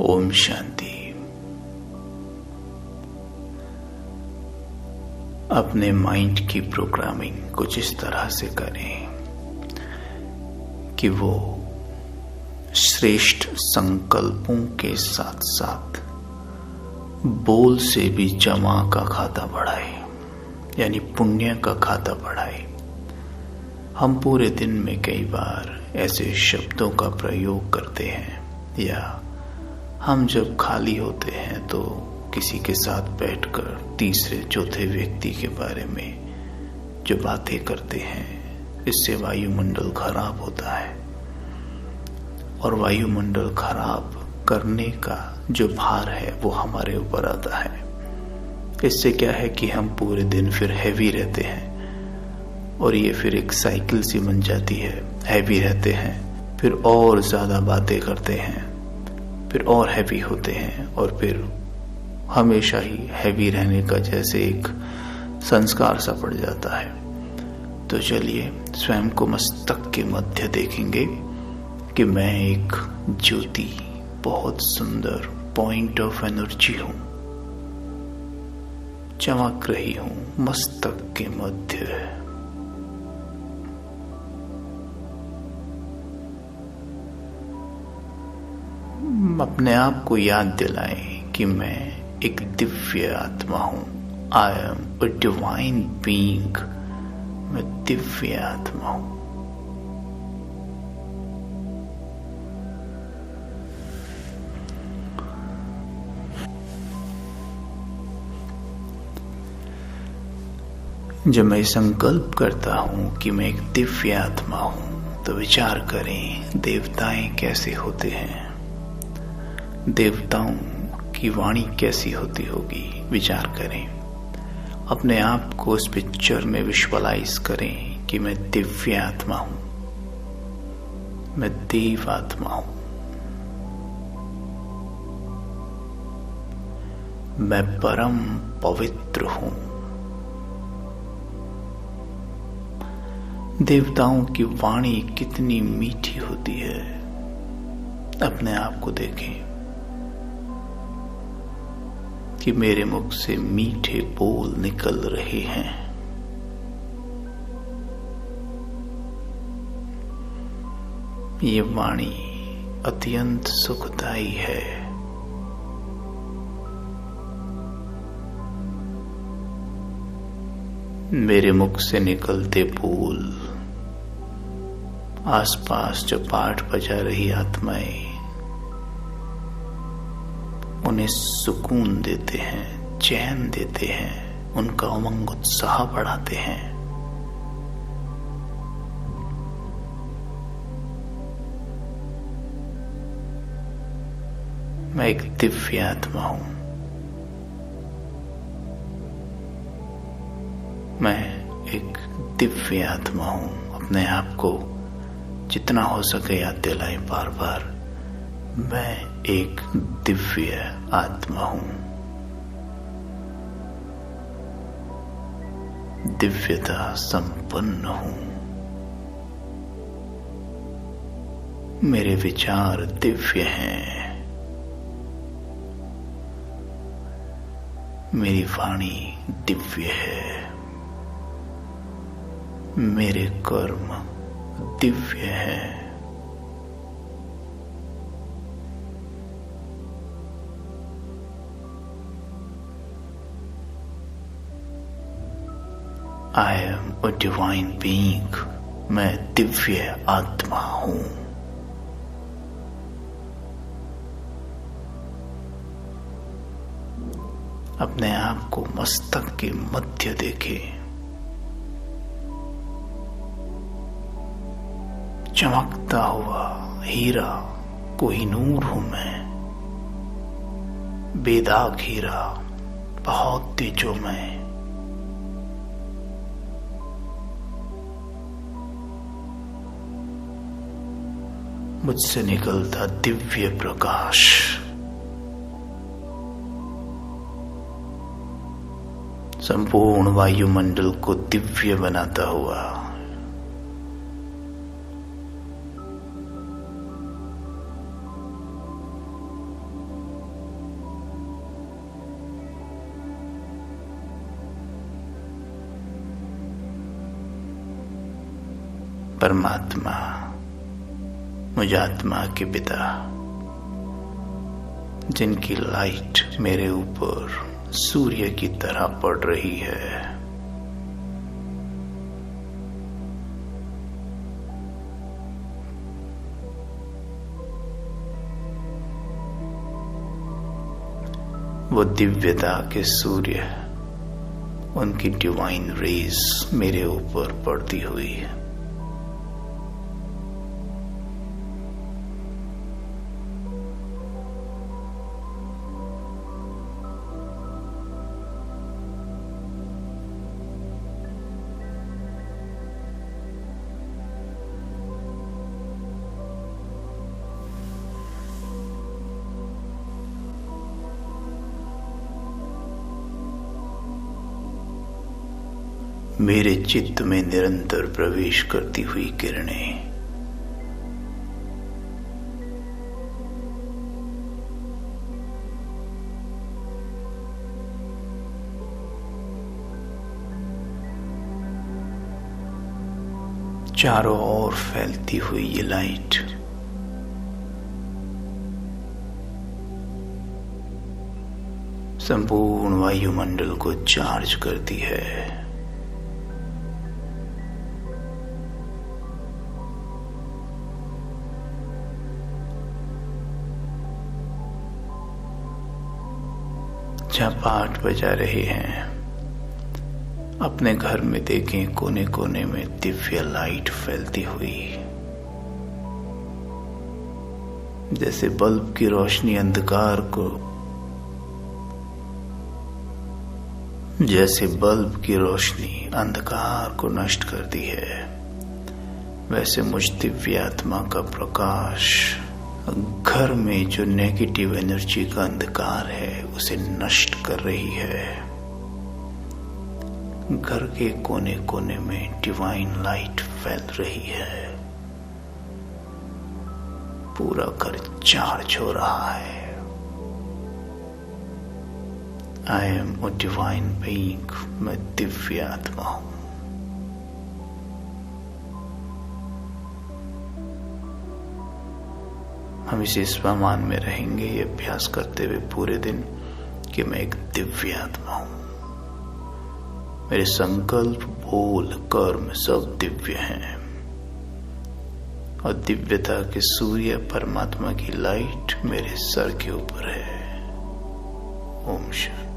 ओम शांति। अपने माइंड की प्रोग्रामिंग कुछ इस तरह से करें कि वो श्रेष्ठ संकल्पों के साथ साथ बोल से भी जमा का खाता बढ़ाए, यानी पुण्य का खाता बढ़ाए। हम पूरे दिन में कई बार ऐसे शब्दों का प्रयोग करते हैं, या हम जब खाली होते हैं तो किसी के साथ बैठकर तीसरे चौथे व्यक्ति के बारे में जो बातें करते हैं, इससे वायुमंडल खराब होता है। और वायुमंडल खराब करने का जो भार है वो हमारे ऊपर आता है। इससे क्या है कि हम पूरे दिन फिर हैवी रहते हैं, और ये फिर एक साइकिल सी बन जाती है। हैवी रहते हैं, फिर और ज़्यादा बातें करते हैं, फिर और हैवी होते हैं, और फिर हमेशा ही हैवी रहने का जैसे एक संस्कार सा पड़ जाता है। तो चलिए स्वयं को मस्तक के मध्य देखेंगे कि मैं एक ज्योति, बहुत सुंदर पॉइंट ऑफ एनर्जी हूं, चमक रही हूं मस्तक के मध्य। अपने आप को याद दिलाएं कि मैं एक दिव्य आत्मा हूं। I am a divine being. मैं दिव्य आत्मा हूं। जब मैं संकल्प करता हूं कि मैं एक दिव्य आत्मा हूं, तो विचार करें देवताएं कैसे होते हैं, देवताओं की वाणी कैसी होती होगी। विचार करें, अपने आप को उस पिक्चर में विजुअलाइज करें कि मैं दिव्य आत्मा हूं, मैं देव आत्मा हूं, मैं परम पवित्र हूं। देवताओं की वाणी कितनी मीठी होती है। अपने आप को देखें कि मेरे मुख से मीठे बोल निकल रहे हैं। ये वाणी अत्यंत सुखदायी है। मेरे मुख से निकलते बोल आसपास जो पाठ बजा रही आत्माएं, उन्हें सुकून देते हैं, चैन देते हैं, उनका उमंग उत्साह बढ़ाते हैं। मैं एक दिव्य आत्मा हूं। मैं एक दिव्य आत्मा हूं। अपने आप को जितना हो सके याद दिलाएं बार बार, मैं एक दिव्य आत्मा हूं। दिव्यता संपन्न हूं। मेरे विचार दिव्य हैं। मेरी वाणी दिव्य है। मेरे कर्म दिव्य हैं। I am a divine being. मैं दिव्य आत्मा हूं। अपने आप को मस्तक के मध्य देखें। चमकता हुआ हीरा कोहिनूर हूं मैं। बेदाग हीरा, बहुत तेजो मैं। मुझसे निकलता दिव्य प्रकाश संपूर्ण वायुमंडल को दिव्य बनाता हुआ परमात्मा, मुझ आत्मा के पिता, जिनकी लाइट मेरे ऊपर सूर्य की तरह पड़ रही है, वो दिव्यता के सूर्य, उनकी डिवाइन रेज मेरे ऊपर पड़ती हुई है। मेरे चित्त में निरंतर प्रवेश करती हुई किरणें चारों ओर फैलती हुई ये लाइट संपूर्ण वायुमंडल को चार्ज करती है। जब 8 बजा रहे हैं, अपने घर में देखें कोने कोने में दिव्य लाइट फैलती हुई, जैसे बल्ब की रोशनी अंधकार को नष्ट करती है, वैसे मुझ दिव्य आत्मा का प्रकाश घर में जो नेगेटिव एनर्जी का अंधकार है उसे नष्ट कर रही है। घर के कोने कोने में डिवाइन लाइट फैल रही है, पूरा घर चार्ज हो रहा है। I am a divine being, मैं दिव्य आत्मा हूं। हम इसी स्वमान में रहेंगे, ये अभ्यास करते हुए पूरे दिन कि मैं एक दिव्य आत्मा हूं। मेरे संकल्प, बोल, कर्म सब दिव्य हैं और दिव्यता के सूर्य परमात्मा की लाइट मेरे सर के ऊपर है। ओम शांति।